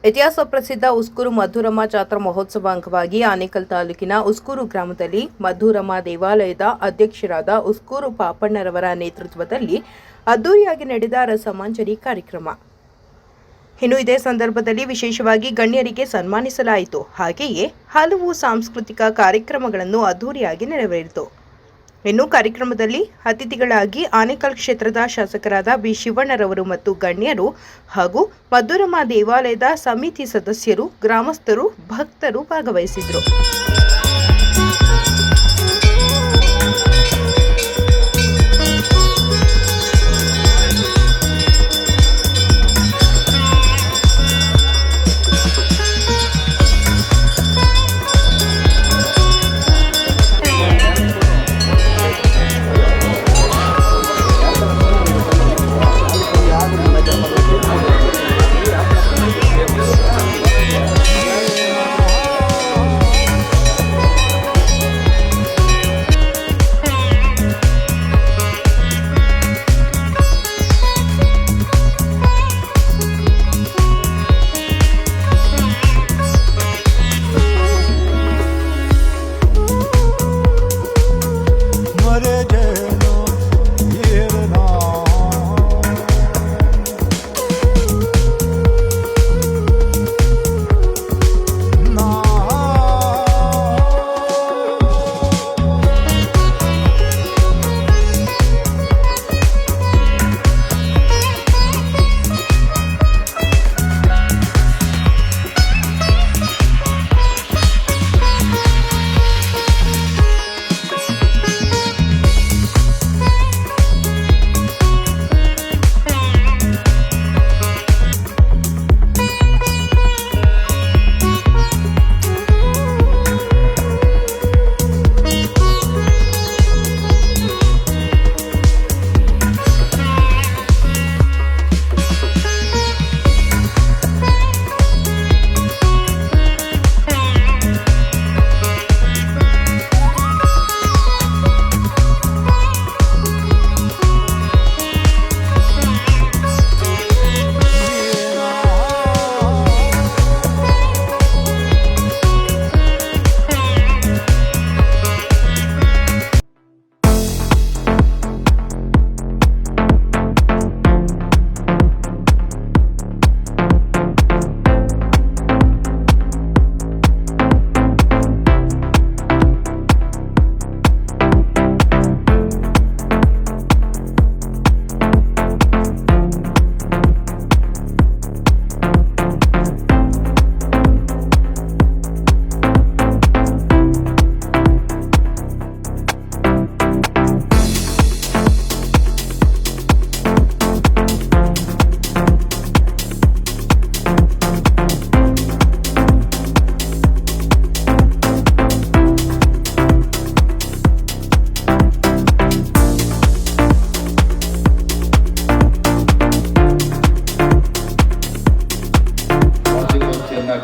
ಇತಿಹಾಸ ಪ್ರಸಿದ್ಧ ಉಸ್ಕೂರು ಮಧುರಮ್ಮ ಜಾತ್ರಾ ಮಹೋತ್ಸವ ಅಂಗವಾಗಿ ಆನೇಕಲ್ ತಾಲೂಕಿನ ಉಸ್ಕೂರು ಗ್ರಾಮದಲ್ಲಿ ಮಧುರಮ್ಮ ದೇವಾಲಯದ ಅಧ್ಯಕ್ಷರಾದ ಉಸ್ಕೂರು ಪಾಪಣ್ಣರವರ ನೇತೃತ್ವದಲ್ಲಿ ಅದ್ದೂರಿಯಾಗಿ ನಡೆದ ರಸಮಂಜರಿ ಕಾರ್ಯಕ್ರಮ. ಇನ್ನು ಇದೇ ಸಂದರ್ಭದಲ್ಲಿ ವಿಶೇಷವಾಗಿ ಗಣ್ಯರಿಗೆ ಸನ್ಮಾನಿಸಲಾಯಿತು. ಹಾಗೆಯೇ ಹಲವು ಸಾಂಸ್ಕೃತಿಕ ಕಾರ್ಯಕ್ರಮಗಳನ್ನು ಅದ್ದೂರಿಯಾಗಿ ನೆರವೇರಿತು. ಇನ್ನು ಕಾರ್ಯಕ್ರಮದಲ್ಲಿ ಅತಿಥಿಗಳಾಗಿ ಆನೇಕಲ್ ಕ್ಷೇತ್ರದ ಶಾಸಕರಾದ ಬಿ ಶಿವಣ್ಣರವರು ಮತ್ತು ಗಣ್ಯರು ಹಾಗೂ ಮಧುರಮ್ಮ ದೇವಾಲಯದ ಸಮಿತಿ ಸದಸ್ಯರು, ಗ್ರಾಮಸ್ಥರು, ಭಕ್ತರು ಭಾಗವಹಿಸಿದರು.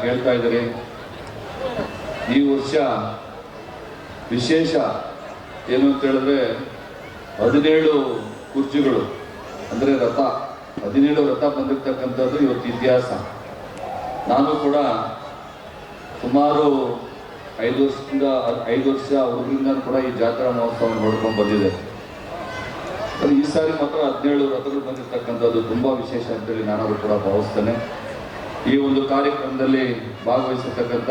ಕೇಳ್ತಾ ಇದ್ದಾರೆ. ಈ ವರ್ಷ ವಿಶೇಷ ಏನು ಅಂತ ಹೇಳಿದ್ರೆ 17 ಕುರ್ಚಿಗಳು ಅಂದರೆ ರಥ 17 ರಥ ಬಂದಿರ್ತಕ್ಕಂಥದ್ದು ಇವತ್ತು ಇತಿಹಾಸ. ನಾನು ಕೂಡ ಸುಮಾರು 5 ವರ್ಷ ಅವ್ರಿಂದ ಕೂಡ ಈ ಜಾತ್ರಾ ಮಹೋತ್ಸವ ನೋಡ್ಕೊಂಡು ಬಂದಿದೆ. ಈ ಸಾರಿ ಮಾತ್ರ 17 ರಥಗಳು ಬಂದಿರ್ತಕ್ಕಂಥದ್ದು ತುಂಬ ವಿಶೇಷ ಅಂತೇಳಿ ನಾನು ಕೂಡ ಭಾವಿಸ್ತೇನೆ. ಈ ಒಂದು ಕಾರ್ಯಕ್ರಮದಲ್ಲಿ ಭಾಗವಹಿಸಿರ್ತಕ್ಕಂಥ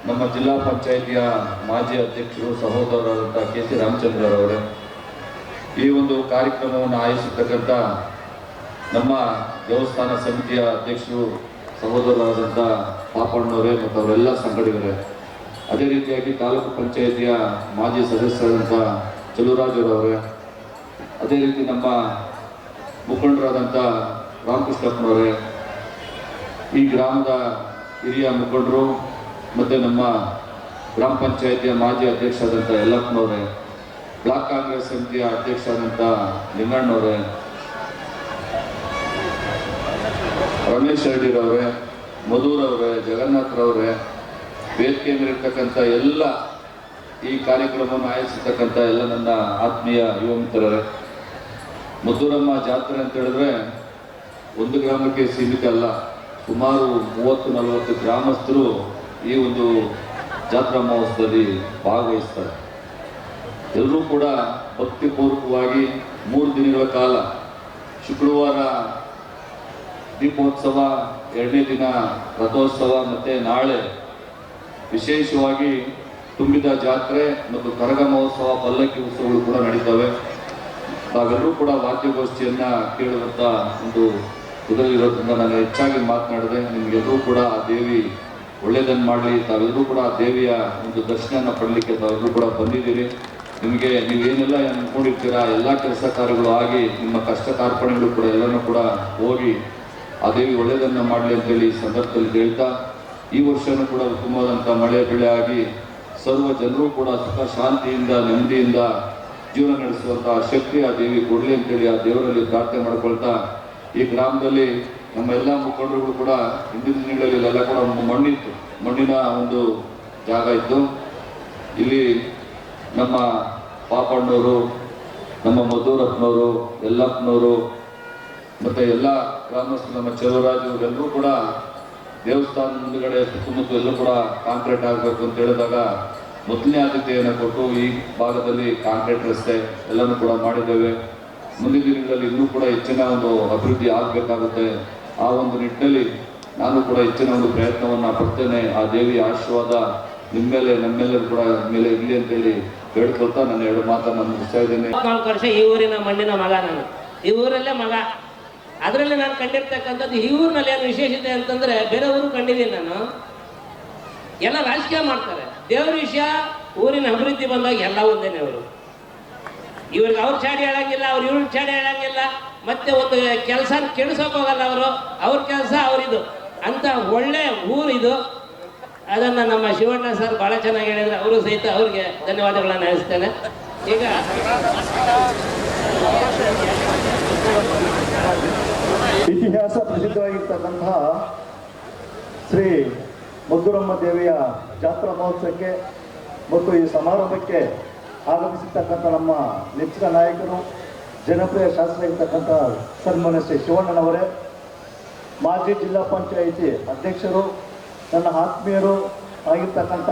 ನಮ್ಮ ಜಿಲ್ಲಾ ಪಂಚಾಯಿತಿಯ ಮಾಜಿ ಅಧ್ಯಕ್ಷರು ಸಹೋದರರಾದಂಥ ಕೆ.ಸಿ. ರಾಮಚಂದ್ರರವರೇ, ಈ ಒಂದು ಕಾರ್ಯಕ್ರಮವನ್ನು ಆಯೋಜಿಸಿರ್ತಕ್ಕಂಥ ನಮ್ಮ ದೇವಸ್ಥಾನ ಸಮಿತಿಯ ಅಧ್ಯಕ್ಷರು ಸಹೋದರರಾದಂಥ ಪಾಪಣ್ಣವರೇ ಮತ್ತು ಅವರೆಲ್ಲ ಸಂಘಟಕರೇ, ಅದೇ ರೀತಿಯಾಗಿ ತಾಲೂಕು ಪಂಚಾಯಿತಿಯ ಮಾಜಿ ಸದಸ್ಯರಾದಂಥ ಚಲುರಾಜರವರೇ, ಅದೇ ರೀತಿ ನಮ್ಮ ಮುಖಂಡರಾದಂಥ ರಾಮಕೃಷ್ಣಪ್ಪನವರೇ, ಈ ಗ್ರಾಮದ ಹಿರಿಯ ಮುಖಂಡರು ಮತ್ತು ನಮ್ಮ ಗ್ರಾಮ ಪಂಚಾಯಿತಿಯ ಮಾಜಿ ಅಧ್ಯಕ್ಷರಾದಂಥ ಯಲ್ಲಪ್ಪನವರೇ, ಬ್ಲಾಕ್ ಕಾಂಗ್ರೆಸ್ ಸಮಿತಿಯ ಅಧ್ಯಕ್ಷರಾದಂಥ ಲಿಂಗಣ್ಣವರೇ, ರಮೇಶ್ ರೆಡ್ಡಿರವರೇ, ಮಧುರವರೇ, ಜಗನ್ನಾಥರವರೇ, ವೇದಿಕೆ ಮೇಲಿರ್ತಕ್ಕಂಥ ಎಲ್ಲ ಈ ಕಾರ್ಯಕ್ರಮವನ್ನು ಆಯೋಜಿಸಿರ್ತಕ್ಕಂಥ ಎಲ್ಲ ನನ್ನ ಆತ್ಮೀಯ ಯುವ ಮಿತ್ರರೇ, ಮಧುರಮ್ಮ ಜಾತ್ರೆ ಅಂತ ಹೇಳಿದ್ರೆ ಒಂದು ಗ್ರಾಮಕ್ಕೆ ಸೀಮಿತ ಅಲ್ಲ, ಸುಮಾರು 30-40 ಗ್ರಾಮಸ್ಥರು ಈ ಒಂದು ಜಾತ್ರಾ ಮಹೋತ್ಸವದಲ್ಲಿ ಭಾಗವಹಿಸ್ತಾರೆ. ಎಲ್ಲರೂ ಕೂಡ ಭಕ್ತಿಪೂರ್ವಕವಾಗಿ 3 ದಿನಗಳ ಕಾಲ, ಶುಕ್ರವಾರ ದೀಪೋತ್ಸವ, 2ನೇ ದಿನ ರಥೋತ್ಸವ ಮತ್ತು ನಾಳೆ ವಿಶೇಷವಾಗಿ ತುಂಬಿದ ಜಾತ್ರೆ ಮತ್ತು ಕರಗ ಮಹೋತ್ಸವ, ಪಲ್ಲಕ್ಕಿ ಉತ್ಸವಗಳು ಕೂಡ ನಡೀತವೆ. ತಾವೆಲ್ಲರೂ ಕೂಡ ವಾದ್ಯಗೋಷ್ಠಿಯನ್ನು ಕೇಳುವಂಥ ಒಂದು ಇದರಲ್ಲಿರೋದ್ರಿಂದ ನಾನು ಹೆಚ್ಚಾಗಿ ಮಾತನಾಡಿದೆ. ನಿಮಗೆಲ್ಲರೂ ಕೂಡ ಆ ದೇವಿ ಒಳ್ಳೆಯದನ್ನು ಮಾಡಲಿ. ತಾವೆಲ್ಲರೂ ಕೂಡ ಆ ದೇವಿಯ ಒಂದು ದರ್ಶನ ಪಡಲಿಕ್ಕೆ ತಾವೆಲ್ಲರೂ ಕೂಡ ಬಂದಿದ್ದೀರಿ. ನಿಮಗೆ ನೀವೇನೆಲ್ಲ ಅಂದ್ಕೊಂಡಿರ್ತೀರಾ ಎಲ್ಲ ಕೆಲಸ ಕಾರ್ಯಗಳು ಆಗಿ ನಿಮ್ಮ ಕಷ್ಟ ಕಾರ್ಪಣ್ಯಗಳು ಕೂಡ ಎಲ್ಲನೂ ಕೂಡ ಹೋಗಿ ಆ ದೇವಿ ಒಳ್ಳೆಯದನ್ನು ಮಾಡಲಿ ಅಂತೇಳಿ ಈ ಸಂದರ್ಭದಲ್ಲಿ ಹೇಳ್ತಾ, ಈ ವರ್ಷವೂ ಕೂಡ ಉತ್ತಮವಾದಂಥ ಮಳೆ ಬೆಳೆ ಆಗಿ ಸರ್ವ ಜನರು ಕೂಡ ಸುಖ ಶಾಂತಿಯಿಂದ ನೆಮ್ಮದಿಯಿಂದ ಜೀವನ ನಡೆಸುವಂಥ ಶಕ್ತಿ ಆ ದೇವಿ ಕೊಡಲಿ ಅಂತೇಳಿ ಆ ದೇವರಲ್ಲಿ ಪ್ರಾರ್ಥನೆ ಮಾಡ್ಕೊಳ್ತಾ, ಈ ಗ್ರಾಮದಲ್ಲಿ ನಮ್ಮ ಎಲ್ಲ ಮುಖಂಡರುಗಳು ಕೂಡ ಹಿಂದಿನ ದಿನಗಳಲ್ಲಿ ಇಲ್ಲೆಲ್ಲ ಕೂಡ ಮಣ್ಣಿತ್ತು, ಮಣ್ಣಿನ ಒಂದು ಜಾಗ ಇತ್ತು. ಇಲ್ಲಿ ನಮ್ಮ ಪಾಪಣ್ಣವರು, ನಮ್ಮ ಮಧುರಪ್ಪನವರು, ಯಲ್ಲಪ್ಪನವರು ಮತ್ತು ಎಲ್ಲ ಗ್ರಾಮಸ್ಥರು, ನಮ್ಮ ಚೆಲುವರಾಜು ಇವರೆಲ್ಲರೂ ಕೂಡ ದೇವಸ್ಥಾನ ಮುಂದುಗಡೆ ಸುತ್ತಮುತ್ತ ಎಲ್ಲೂ ಕೂಡ ಕಾಂಕ್ರೀಟ್ ಆಗಬೇಕು ಅಂತ ಹೇಳಿದಾಗ ಮೊದಲನೇ ಆದ್ಯತೆಯನ್ನು ಕೊಟ್ಟು ಈ ಭಾಗದಲ್ಲಿ ಕಾಂಕ್ರೀಟ್ ರಸ್ತೆ ಎಲ್ಲನೂ ಕೂಡ ಮಾಡಿದ್ದೇವೆ. ಮುಂದಿನ ದಿನಗಳಲ್ಲಿ ಇನ್ನೂ ಕೂಡ ಹೆಚ್ಚಿನ ಒಂದು ಅಭಿವೃದ್ಧಿ ಆಗಬೇಕಾಗುತ್ತೆ. ಆ ಒಂದು ನಿಟ್ಟಿನಲ್ಲಿ ನಾನು ಕೂಡ ಹೆಚ್ಚಿನ ಒಂದು ಪ್ರಯತ್ನವನ್ನು ಪಡ್ತೇನೆ. ಆ ದೇವಿಯ ಆಶೀರ್ವಾದ ನಿಮ್ಮ ಮೇಲೆ, ನಮ್ಮೆಲ್ಲರೂ ಕೂಡ ಮೇಲೆ ಇರಲಿ ಅಂತೇಳಿ ಹೇಳ್ಕೊಳ್ತಾ ನನ್ನ 2 ಮಾತನ್ನು ಮುಗಿಸ್ತಾ ಇದ್ದೇನೆ. 4 ವರ್ಷ ಈ ಊರಿನ ಮಣ್ಣಿನ ಮಗ ನಾನು, ಈ ಊರಲ್ಲೇ ಮಗ. ಅದರಲ್ಲಿ ನಾನು ಕಂಡಿರ್ತಕ್ಕಂಥದ್ದು ಈ ಊರಿನಲ್ಲಿ ಏನು ವಿಶೇಷತೆ ಅಂತಂದರೆ, ಬೇರೆ ಊರು ಕಂಡಿದ್ದೀನಿ ನಾನು. ಎಲ್ಲ ರಾಜಕೀಯ ಮಾಡ್ತಾರೆ, ದೇವ್ರ ವಿಷಯ ಊರಿನ ಅಭಿವೃದ್ಧಿ ಬಂದಾಗ ಎಲ್ಲ ಒಂದೇನೆ. ಅವರು ಇವ್ರಿಗೆ ಅವ್ರ ಚಾಡಿ ಹೇಳಂಗಿಲ್ಲ, ಅವ್ರು ಇವ್ರಿಗೆ ಚಾಡಿ ಹೇಳಂಗಿಲ್ಲ, ಮತ್ತೆ ಒಂದು ಕೆಲಸ ಕೆಡಿಸೋಕೆ ಹೋಗಲ್ಲ ಅವರು. ಅವ್ರ ಕೆಲಸ ಅವರಿದು ಅಂತ ಒಳ್ಳೆ ಊರು ಇದು. ಅದನ್ನು ನಮ್ಮ ಶಿವಣ್ಣ ಸರ್ ಭಾಳ ಚೆನ್ನಾಗಿ ಹೇಳಿದರೆ, ಅವರು ಸಹಿತ ಅವ್ರಿಗೆ ಧನ್ಯವಾದಗಳನ್ನು ಹೇಳ್ತೇನೆ. ಈಗ ಇತಿಹಾಸ ಪ್ರಸಿದ್ಧವಾಗಿರ್ತಕ್ಕಂತಹ ಶ್ರೀ ಮಧುರಮ್ಮ ದೇವಿಯ ಜಾತ್ರಾ ಮಹೋತ್ಸವಕ್ಕೆ ಮತ್ತು ಈ ಸಮಾರಂಭಕ್ಕೆ ಆಗಮಿಸಿರ್ತಕ್ಕಂಥ ನಮ್ಮ ನೆಚ್ಚಿನ ನಾಯಕರು, ಜನಪ್ರಿಯ ಶಾಸಕರಾಗಿರ್ತಕ್ಕಂಥ ಸನ್ಮಾನ್ಯ ಶ್ರೀ ಶಿವಣ್ಣನವರೇ, ಮಾಜಿ ಜಿಲ್ಲಾ ಪಂಚಾಯಿತಿ ಅಧ್ಯಕ್ಷರು, ನನ್ನ ಆತ್ಮೀಯರು ಆಗಿರ್ತಕ್ಕಂಥ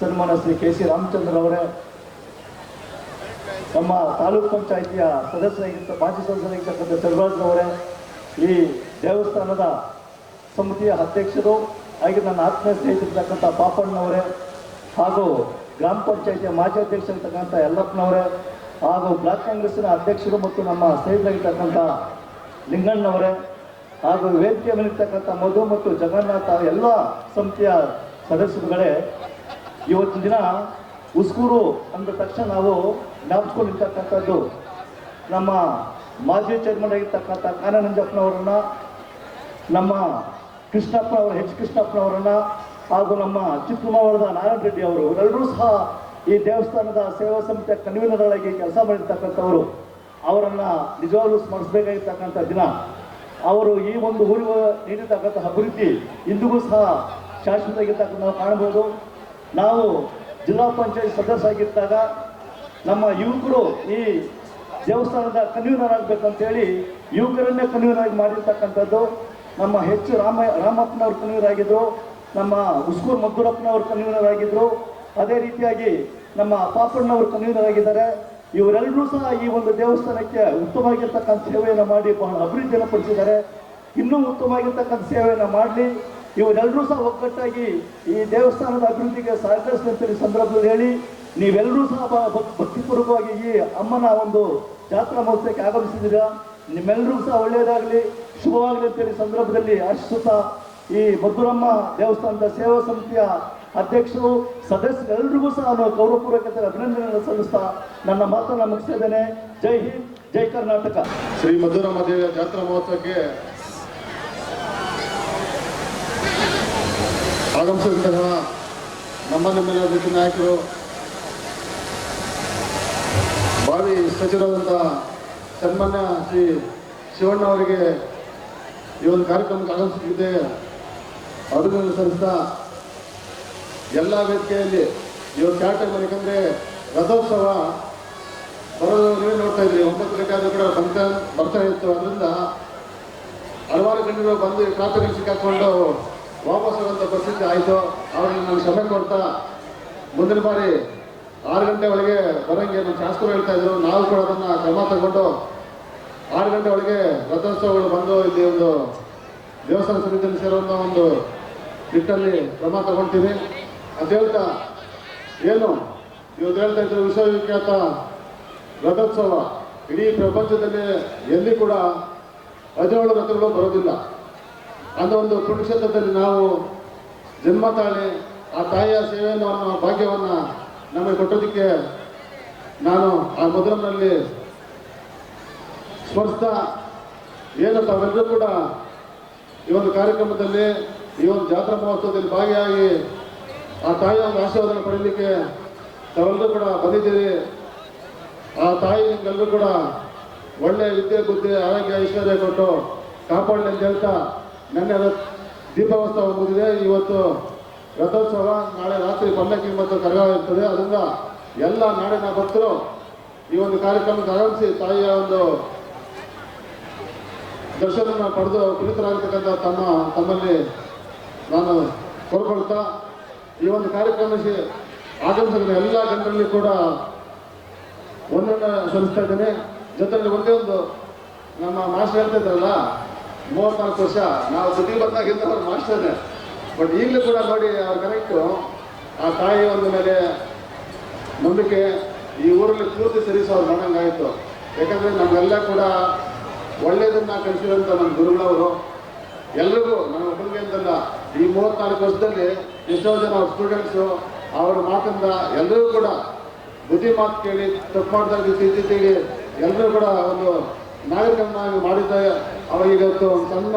ಸನ್ಮಾನ್ಯ ಶ್ರೀ ಕೆ ಸಿ ರಾಮಚಂದ್ರವರೇ, ನಮ್ಮ ತಾಲೂಕು ಪಂಚಾಯಿತಿಯ ಮಾಜಿ ಸದಸ್ಯರಾಗಿರ್ತಕ್ಕಂಥ ಚಲುವರಾಜ್ರವರೇ, ಈ ದೇವಸ್ಥಾನದ ಸಮಿತಿಯ ಅಧ್ಯಕ್ಷರು ಹಾಗೆ ನನ್ನ ಆತ್ಮೀಯ ಸ್ನೇಹಿತರಿರ್ತಕ್ಕಂಥ ಪಾಪಣ್ಣವರೇ, ಹಾಗೂ ಗ್ರಾಮ ಪಂಚಾಯಿತಿಯ ಮಾಜಿ ಅಧ್ಯಕ್ಷರಾಗಿರ್ತಕ್ಕಂಥ ಯಲ್ಲಪ್ಪನವರೇ, ಹಾಗೂ ಬ್ಲಾಕ್ ಕಾಂಗ್ರೆಸ್ಸಿನ ಅಧ್ಯಕ್ಷರು ಮತ್ತು ನಮ್ಮ ಸ್ನೇಹಿತರಾಗಿರ್ತಕ್ಕಂಥ ಲಿಂಗಣ್ಣವರೇ, ಹಾಗೂ ವೇದಿಕೆ ಮೇಲಿರ್ತಕ್ಕಂಥ ಮಧು ಮತ್ತು ಜಗನ್ನಾಥ ಎಲ್ಲ ಸಮಿತಿಯ ಸದಸ್ಯರುಗಳೇ, ಇವತ್ತಿನ ದಿನ ಉಸ್ಕೂರು ಅಂದ ತಕ್ಷಣ ನಾವು ಜ್ಞಾಪಿಸ್ಕೊಂಡಿರ್ತಕ್ಕಂಥದ್ದು ನಮ್ಮ ಮಾಜಿ ಚೇರ್ಮನ್ ಆಗಿರ್ತಕ್ಕಂಥ ಕಾನನಂಜಪ್ಪನವರನ್ನು, ನಮ್ಮ ಕೃಷ್ಣಪ್ಪನವರು ಎಚ್ ಕೃಷ್ಣಪ್ಪನವರನ್ನು, ಹಾಗೂ ನಮ್ಮ ಚಿಕ್ಕಮಗಳೂರದ ನಾರಾಯಣ ರೆಡ್ಡಿ ಅವರು, ಇವರೆಲ್ಲರೂ ಸಹ ಈ ದೇವಸ್ಥಾನದ ಸೇವಾ ಸಮಿತಿಯ ಕನ್ವೀನರ್ಗಳಾಗಿ ಕೆಲಸ ಮಾಡಿರ್ತಕ್ಕಂಥವರು. ಅವರನ್ನು ನಿಜವಾಗ್ಲೂ ಸ್ಮರಿಸಬೇಕಾಗಿರ್ತಕ್ಕಂಥ ದಿನ. ಅವರು ಈ ಒಂದು ಊರಿಗೆ ನೀಡಿರ್ತಕ್ಕಂಥ ಅಭಿವೃದ್ಧಿ ಇಂದಿಗೂ ಸಹ ಶಾಶ್ವತವಾಗಿರ್ತಕ್ಕಂಥ ನಾವು ಕಾಣಬಹುದು. ನಾವು ಜಿಲ್ಲಾ ಪಂಚಾಯತ್ ಸದಸ್ಯರಾಗಿದ್ದಾಗ ನಮ್ಮ ಯುವಕರು ಈ ದೇವಸ್ಥಾನದ ಕನ್ವೀನರ್ ಆಗಬೇಕಂತೇಳಿ ಯುವಕರನ್ನೇ ಕನ್ವೀನರ್ ಆಗಿ ಮಾಡಿರ್ತಕ್ಕಂಥದ್ದು. ನಮ್ಮ ಹೆಚ್ಚು ರಾಮಪ್ಪನವ್ರು ಕನ್ವೀನರ್ ಆಗಿದ್ದರು, ನಮ್ಮ ಉಸ್ಕೂರು ಮಧುರಪ್ಪನವ್ರು ಕನ್ವೀನರ್ ಆಗಿದ್ದರು, ಅದೇ ರೀತಿಯಾಗಿ ನಮ್ಮ ಪಾಪಣ್ಣವರು ಕನ್ವೀನರ್ ಆಗಿದ್ದಾರೆ. ಇವರೆಲ್ಲರೂ ಸಹ ಈ ಒಂದು ದೇವಸ್ಥಾನಕ್ಕೆ ಉತ್ತಮವಾಗಿರ್ತಕ್ಕಂಥ ಸೇವೆಯನ್ನು ಮಾಡಿ ಬಹಳ ಅಭಿವೃದ್ಧಿಯನ್ನು ಪಡಿಸಿದ್ದಾರೆ. ಇನ್ನೂ ಉತ್ತಮವಾಗಿರ್ತಕ್ಕಂಥ ಸೇವೆಯನ್ನು ಮಾಡಲಿ. ಇವರೆಲ್ಲರೂ ಸಹ ಒಗ್ಗಟ್ಟಾಗಿ ಈ ದೇವಸ್ಥಾನದ ಅಭಿವೃದ್ಧಿಗೆ ಸಹಕರಿಸಿದಂತೆ ಸಂದರ್ಭದಲ್ಲಿ ಹೇಳಿ, ನೀವೆಲ್ಲರೂ ಸಹ ಭಕ್ತಿಪೂರ್ವಕವಾಗಿ ಈ ಅಮ್ಮನ ಒಂದು ಜಾತ್ರಾ ಮಹೋತ್ಸವಕ್ಕೆ ಆಗಮಿಸಿದ್ದೀರಾ. ನಿಮ್ಮೆಲ್ಲರಿಗೂ ಸಹ ಒಳ್ಳೆಯದಾಗಲಿ, ಶುಭವಾಗಲಿ ಅಂತೇಳಿ ಸಂದರ್ಭದಲ್ಲಿ ಆಶಿಸುತ್ತಾ, ಈ ಮಧುರಮ್ಮ ದೇವಸ್ಥಾನದ ಸೇವಾ ಸಮಿತಿಯ ಅಧ್ಯಕ್ಷರು, ಸದಸ್ಯರೆಲ್ಲರಿಗೂ ಸಹ ನಾನು ಗೌರವಪೂರ್ವಕತೆ ಅಭಿನಂದನೆಗಳನ್ನು ಸಲ್ಲಿಸ್ತಾ ನನ್ನ ಮಾತನ್ನು ಮುಗಿಸಿದ್ದೇನೆ. ಜೈ ಹಿಂದ್, ಜೈ ಕರ್ನಾಟಕ. ಶ್ರೀ ಮಧುರಮ್ಮ ದೇವಿಯ ಜಾತ್ರಾ ಮಹೋತ್ಸವಕ್ಕೆ ಆಗಮಿಸಿದಂತಹ ನಮ್ಮ ನಿಮ್ಮೆಲ್ಲ ರೀತಿ ನಾಯಕರು, ಭಾವಿ ಸಚಿವರಾದಂತಹ ಸನ್ಮಾನ್ಯ ಶ್ರೀ ಶಿವಣ್ಣ ಅವರಿಗೆ ಈ ಒಂದು ಕಾರ್ಯಕ್ರಮಕ್ಕೆ ಆಗಮಿಸಿದ್ದೆ ಅಭಿನಂದನೆ ಸಲ್ಲಿಸ್ತಾ, ಎಲ್ಲ ವೇದಿಕೆಯಲ್ಲಿ ಇವತ್ತು ಯಾವ ಟೈಮ್ ಯಾಕಂದರೆ ರಥೋತ್ಸವ ಬರೋದು ನೀವೇ ನೋಡ್ತಾ ಇದ್ರಿ, 9 ಗಂಟೆ ಆದರೂ ಕೂಡ ಫಂಕ್ಷನ್ ಬರ್ತಾ ಇತ್ತು. ಅದರಿಂದ ಹಲವಾರು ಗಣ್ಯರು ಬಂದು ಟ್ರಾಫಿಕ್ ಸಿಕ್ಕಾಕೊಂಡು ವಾಪಸ್ ಹೋಗುವಂಥ ಪರಿಸ್ಥಿತಿ ಆಯಿತು. ಅವ್ರಿಗೆ ನಾನು ಕ್ಷಮೆ ಕೊಡ್ತಾ ಮುಂದಿನ ಬಾರಿ 6 ಗಂಟೆ ಒಳಗೆ ಬರೋಂಗೆ ನಮ್ಮ ಶಾಸಕರು ಹೇಳ್ತಾ ಇದ್ರು. ನಾವು ಕೂಡ ಅದನ್ನು ಕ್ರಮ ತಗೊಂಡು 6 ಗಂಟೆ ಒಳಗೆ ರಥೋತ್ಸವಗಳು ಬಂದು ಇಲ್ಲಿ ಒಂದು ದೇವಸ್ಥಾನ ಸಮಿತಿಯಲ್ಲಿ ಸೇರುವಂಥ ಒಂದು ನಿಟ್ಟಲ್ಲಿ ಕ್ರಮ ತಗೊಳ್ತೀವಿ ಅಂತ ಹೇಳ್ತಾ, ಏನು ಇವತ್ತು ಹೇಳ್ತಾ ಇದ್ರು ವಿಶ್ವವಿಖ್ಯಾತ ರಥೋತ್ಸವ ಇಡೀ ಪ್ರಪಂಚದಲ್ಲಿ ಎಲ್ಲಿ ಕೂಡ 17 ರಥಗಳು ಬರೋದಿಲ್ಲ. ಅನ್ನೋ ಒಂದು ಪುಣ್ಯಕ್ಷೇತ್ರದಲ್ಲಿ ನಾವು ಜನ್ಮ ತಾಳಿ ಆ ತಾಯಿಯ ಸೇವೆಯನ್ನು ಅನ್ನೋ ಭಾಗ್ಯವನ್ನು ನಮಗೆ ಕೊಟ್ಟೋದಕ್ಕೆ ನಾನು ಆ ಮಧುರಮನಲ್ಲಿ ಸ್ಮರಿಸ್ತಾ, ಏನು ತಾವೆಲ್ಲರೂ ಕೂಡ ಈ ಒಂದು ಕಾರ್ಯಕ್ರಮದಲ್ಲಿ ಈ ಒಂದು ಜಾತ್ರಾ ಮಹೋತ್ಸವದಲ್ಲಿ ಭಾಗಿಯಾಗಿ ಆ ತಾಯಿಯ ಒಂದು ಆಶೀರ್ವಾದವನ್ನು ಪಡೆಯಲಿಕ್ಕೆ ತಾವೆಲ್ಲರೂ ಕೂಡ ಬಂದಿದ್ದೀರಿ. ಆ ತಾಯಿ ನಿಮ್ಗೆಲ್ಲರೂ ಕೂಡ ಒಳ್ಳೆಯ ವಿದ್ಯೆ ಬುದ್ಧಿ ಆರೋಗ್ಯ ಐಶ್ವರ್ಯ ಕೊಟ್ಟು ಕಾಪಾಡಲಿ ಅಂತ ಹೇಳ್ತಾ, ನೆನ್ನೆ ದೀಪೋತ್ಸವ ಮುಗಿದಿದೆ. ಇವತ್ತು ರಥೋತ್ಸವ, ನಾಳೆ ರಾತ್ರಿ ಪಲ್ಲಕ್ಕಿ ಮತ್ತು ಕರಗ ಇರ್ತದೆ. ಅದರಿಂದ ಎಲ್ಲ ನಾಡಿನ ಭಕ್ತರು ಈ ಒಂದು ಕಾರ್ಯಕ್ರಮಕ್ಕೆ ಆಗಮಿಸಿ ತಾಯಿಯ ಒಂದು ದರ್ಶನ ಪಡೆದು ಪುನೀತರಾಗತಕ್ಕಂಥ ತಮ್ಮಲ್ಲಿ ನಾನು ಕೋರ್ಕೊಳ್ತಾ, ಈ ಒಂದು ಕಾರ್ಯಕ್ರಮಕ್ಕೆ ಆಗಮಿಸಿದ ಎಲ್ಲ ಜನರಲ್ಲಿ ಕೂಡ ಒಂದನ್ನು ಸಲ್ಲಿಸ್ತಾ ಇದ್ದೇನೆ. ಜೊತೆಯಲ್ಲಿ ಒಂದೇ ಒಂದು ನಮ್ಮ ಮಾಸ್ಟರ್ ಹೇಳ್ತಾ ಇದ್ರಲ್ಲ, 34 ವರ್ಷ ನಾವು ಬುದ್ಧಿ ಬಂದಾಗಿಂದ ಅವ್ರು ಮಾಸ್ಟರ್ನೇ. ಬಟ್ ಈಗಲೂ ಕೂಡ ನೋಡಿ ಅವ್ರು ಕರೆಕ್ಟು ಆ ತಾಯಿ ಒಂದು ಮೇಲೆ ನಂಬಿಕೆ ಈ ಊರಲ್ಲಿ ಪೂರ್ತಿ ಸರಿಸಿ ಅವ್ರು ಮಾಡೋಂಗಾಯಿತು. ಯಾಕಂದರೆ ನಮಗೆಲ್ಲ ಕೂಡ ಒಳ್ಳೆಯದನ್ನು ಕಲಿಸಿರುವಂಥ ನಮ್ಮ ಗುರುಗಳವರು ಎಲ್ರಿಗೂ ನಮ್ಮ ಒಬ್ಬರಿಗೆ ಅಂತಲ್ಲ, ಈ 34 ವರ್ಷದಲ್ಲಿ ಎಷ್ಟೋ ಜನ ಅವ್ರ ಸ್ಟೂಡೆಂಟ್ಸು ಅವರ ಮಾತಿಂದ ಎಲ್ಲರೂ ಕೂಡ ಬುದ್ಧಿ ಮಾತು ಕೇಳಿ ತಪ್ಪು ಮಾಡಿದಾಗ ತಿದ್ದಿ ಎಲ್ಲರೂ ಕೂಡ ಒಂದು ನಾಗರಿಕರನ್ನಾಗಿ ಮಾಡಿದ್ದ ಅವಾಗ ಇವತ್ತು ಒಂದು ಸಣ್ಣ